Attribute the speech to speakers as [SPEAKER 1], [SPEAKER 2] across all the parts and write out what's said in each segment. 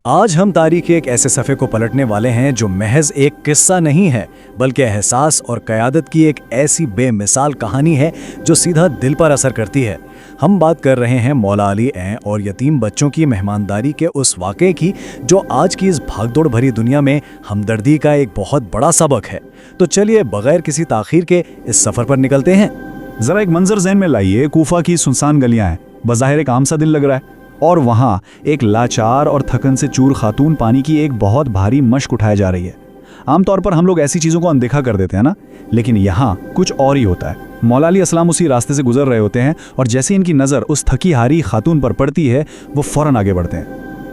[SPEAKER 1] آج ہم تاریخ کے ایک ایسے صفحے کو پلٹنے والے ہیں جو محض ایک قصہ نہیں ہے بلکہ احساس اور قیادت کی ایک ایسی بے مثال کہانی ہے جو سیدھا دل پر اثر کرتی ہے۔ ہم بات کر رہے ہیں مولا علی ع اور یتیم بچوں کی مہمانداری کے اس واقعے کی جو آج کی اس بھاگ دوڑ بھری دنیا میں ہمدردی کا ایک بہت بڑا سبق ہے۔ تو چلیے بغیر کسی تاخیر کے اس سفر پر نکلتے ہیں۔
[SPEAKER 2] ذرا ایک منظر ذہن میں لائیے، کوفہ کی سنسان گلیاں ہیں، بظاہر ایک عام سا دن لگ رہا ہے، اور وہاں ایک لاچار اور تھکن سے چور خاتون پانی کی ایک بہت بھاری مشک اٹھائے جا رہی ہے۔ عام طور پر ہم لوگ ایسی چیزوں کو اندیکھا کر دیتے ہیں نا، لیکن یہاں کچھ اور ہی ہوتا ہے۔ مولا علی السلام اسی راستے سے گزر رہے ہوتے ہیں اور جیسے ان کی نظر اس تھکی ہاری خاتون پر پڑتی ہے وہ فوراً آگے بڑھتے ہیں۔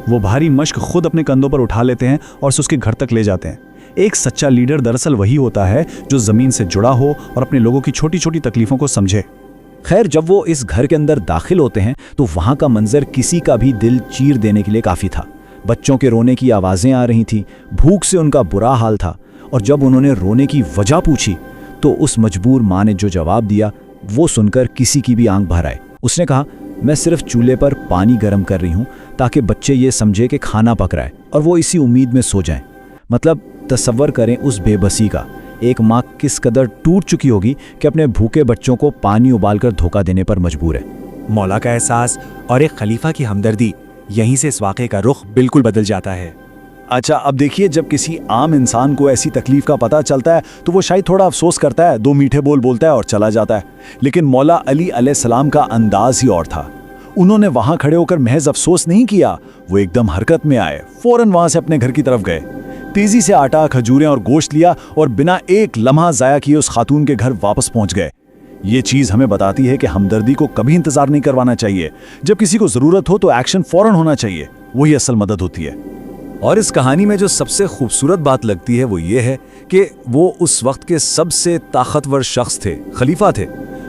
[SPEAKER 2] وہ بھاری مشک خود اپنے کندھوں پر اٹھا لیتے ہیں اور اس کے گھر تک لے جاتے ہیں۔ ایک سچا لیڈر دراصل وہی ہوتا ہے جو زمین سے جڑا ہو اور اپنے لوگوں کی چھوٹی چھوٹی تکلیفوں کو سمجھے۔
[SPEAKER 3] خیر، جب وہ اس گھر کے اندر داخل ہوتے ہیں تو وہاں کا منظر کسی کا بھی دل چیر دینے کے لیے کافی تھا۔ بچوں کے رونے کی آوازیں آ رہی تھیں، بھوک سے ان کا برا حال تھا، اور جب انہوں نے رونے کی وجہ پوچھی تو اس مجبور ماں نے جو جواب دیا وہ سن کر کسی کی بھی آنکھ بھر آئے۔ اس نے کہا، میں صرف چولہے پر پانی گرم کر رہی ہوں تاکہ بچے یہ سمجھے کہ کھانا پک رہا ہے اور وہ اسی امید میں سو جائیں۔ مطلب تصور کریں اس بے بسی کا، ایک ماں کس قدر ٹوٹ چکی ہوگی کہ اپنے بھوکے بچوں کو پانی ابال کر دھوکہ دینے پر مجبور ہے۔
[SPEAKER 4] مولا کا احساس اور ایک خلیفہ کی ہمدردی، یہیں سے اس واقعے کا رخ بالکل بدل جاتا ہے۔
[SPEAKER 1] اچھا، اب دیکھیے، جب کسی عام انسان کو ایسی تکلیف کا پتہ چلتا ہے تو وہ شاید تھوڑا افسوس کرتا ہے، دو میٹھے بول بولتا ہے اور چلا جاتا ہے، لیکن مولا علی علیہ السلام کا انداز ہی اور تھا۔ انہوں نے وہاں کھڑے ہو کر محض افسوس نہیں کیا، وہ ایک دم حرکت میں آئے، فوراً وہاں سے اپنے گھر کی طرف گئے، تیزی سے آٹا، کھجوریں اور گوشت لیا اور بنا ایک لمحہ ضائع کیے اس خاتون کے گھر واپس پہنچ گئے۔ یہ چیز ہمیں بتاتی ہے کہ ہمدردی کو کبھی انتظار نہیں کروانا چاہیے، جب کسی کو ضرورت ہو تو ایکشن فوراً ہونا چاہیے، وہی اصل مدد ہوتی ہے۔
[SPEAKER 5] اور اس کہانی میں جو سب سے خوبصورت بات لگتی ہے وہ یہ ہے کہ وہ اس وقت کے سب سے طاقتور شخص تھے، خلیفہ تھے۔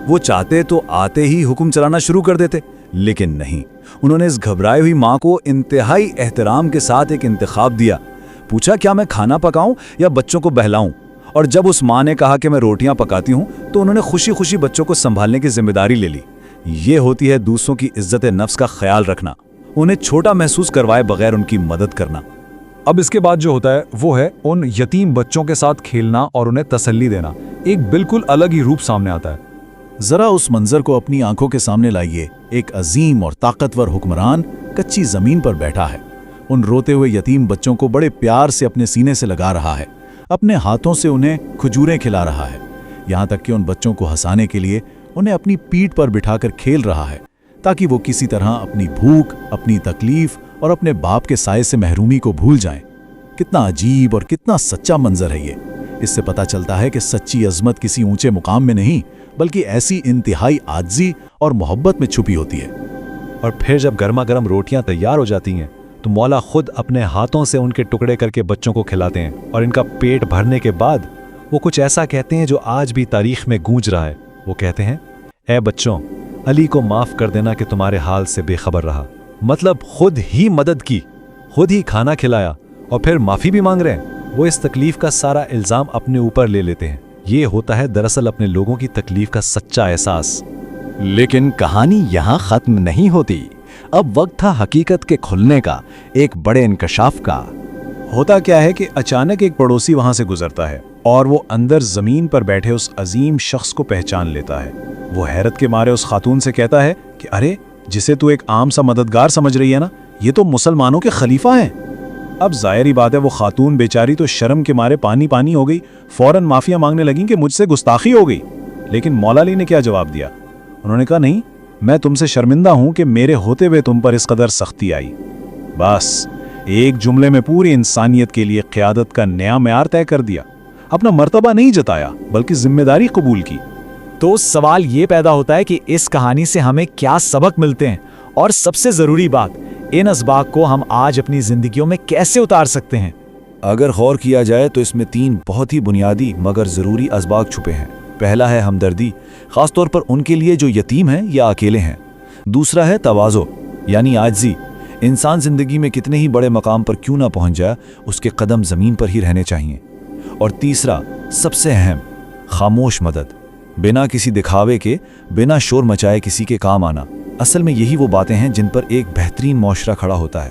[SPEAKER 5] وہ چاہتے تو آتے ہی حکم چلانا شروع کر دیتے، لیکن نہیں، انہوں نے اس گھبرائی ہوئی ماں کو انتہائی احترام کے ساتھ ایک انتخاب دیا۔ پوچھا، کیا میں کھانا پکاؤں یا بچوں کو بہلاؤں؟ اور جب اس ماں نے کہا کہ میں روٹیاں پکاتی ہوں تو انہوں نے خوشی خوشی بچوں کو سنبھالنے کی ذمہ داری لے لی۔ یہ ہوتی ہے دوسروں کی عزت نفس کا خیال رکھنا، انہیں چھوٹا محسوس کروائے بغیر ان کی مدد کرنا۔
[SPEAKER 2] اب اس کے بعد جو ہوتا ہے وہ ہے ان یتیم بچوں کے ساتھ کھیلنا اور انہیں تسلی دینا۔ ایک بالکل الگ ہی روپ سامنے آتا ہے۔
[SPEAKER 1] ذرا اس منظر کو اپنی آنکھوں کے سامنے لائیے، ایک عظیم اور طاقتور حکمران کچی زمین پر بیٹھا ہے، ان روتے ہوئے یتیم بچوں کو بڑے پیار سے اپنے سینے سے لگا رہا ہے، اپنے ہاتھوں سے انہیں کھجوریں کھلا رہا ہے، یہاں تک کہ ان بچوں کو ہنسانے کے لیے انہیں اپنی پیٹھ پر بٹھا کر کھیل رہا ہے تاکہ وہ کسی طرح اپنی بھوک، اپنی تکلیف اور اپنے باپ کے سائے سے محرومی کو بھول جائیں۔ کتنا عجیب اور کتنا سچا منظر ہے یہ۔ اس سے پتہ چلتا ہے کہ سچی عظمت کسی اونچے مقام میں نہیں بلکہ ایسی انتہائی عاجزی اور محبت میں چھپی ہوتی ہے۔
[SPEAKER 5] اور پھر جب گرما گرم روٹیاں تیار ہو جاتی ہیں تو مولا خود اپنے ہاتھوں سے ان کے ٹکڑے کر کے بچوں کو کھلاتے ہیں، اور ان کا پیٹ بھرنے کے بعد وہ کچھ ایسا کہتے ہیں جو آج بھی تاریخ میں گونج رہا ہے۔ وہ کہتے ہیں، اے بچوں، علی کو معاف کر دینا کہ تمہارے حال سے بے خبر رہا۔ مطلب خود ہی مدد کی، خود ہی کھانا کھلایا، اور پھر معافی بھی مانگ رہے ہیں۔ وہ اس تکلیف کا سارا الزام اپنے اوپر لے لیتے ہیں۔ یہ ہوتا ہے دراصل اپنے لوگوں کی تکلیف کا سچا احساس۔
[SPEAKER 3] لیکن کہانی یہاں ختم نہیں ہوتی۔ اب وقت تھا حقیقت کے کھلنے کا، ایک بڑے انکشاف کا۔
[SPEAKER 1] ہوتا کیا ہے کہ اچانک ایک پڑوسی وہاں سے گزرتا ہے اور وہ اندر زمین پر بیٹھے اس عظیم شخص کو پہچان لیتا ہے۔ وہ حیرت کے مارے اس خاتون سے کہتا ہے کہ ارے، جسے تو ایک عام سا مددگار سمجھ رہی ہے نا، یہ تو مسلمانوں کے خلیفہ ہیں۔ اب ظاہری بات ہے وہ خاتون بیچاری تو شرم کے مارے پانی پانی ہو گئی، فوراً معافیاں مانگنے لگیں کہ مجھ سے گستاخی ہو گئی۔ لیکن مولا علی نے کیا جواب دیا؟ انہوں نے کہا، نہیں، میں تم سے شرمندہ ہوں کہ میرے ہوتے ہوئے تم پر اس قدر سختی آئی۔ بس ایک جملے میں پوری انسانیت کے لیے قیادت کا نیا معیار طے کر دیا، اپنا مرتبہ نہیں جتایا بلکہ ذمہ داری قبول کی۔
[SPEAKER 4] تو سوال یہ پیدا ہوتا ہے کہ اس کہانی سے ہمیں کیا سبق ملتے ہیں، اور سب سے ضروری بات، ان اسباق کو ہم آج اپنی زندگیوں میں کیسے اتار سکتے ہیں؟
[SPEAKER 5] اگر غور کیا جائے تو اس میں 3 بہت ہی بنیادی مگر ضروری اسباق چھپے ہیں۔ پہلا ہے ہمدردی، خاص طور پر ان کے لیے جو یتیم ہیں یا اکیلے ہیں۔ دوسرا ہے تواضع، یعنی عاجزی۔ انسان زندگی میں کتنے ہی بڑے مقام پر کیوں نہ پہنچ جائے، اس کے قدم زمین پر ہی رہنے چاہیے۔ اور تیسرا، سب سے اہم، خاموش مدد، بنا کسی دکھاوے کے، بنا شور مچائے کسی کے کام آنا۔ اصل میں یہی وہ باتیں ہیں جن پر ایک بہترین معاشرہ کھڑا ہوتا ہے۔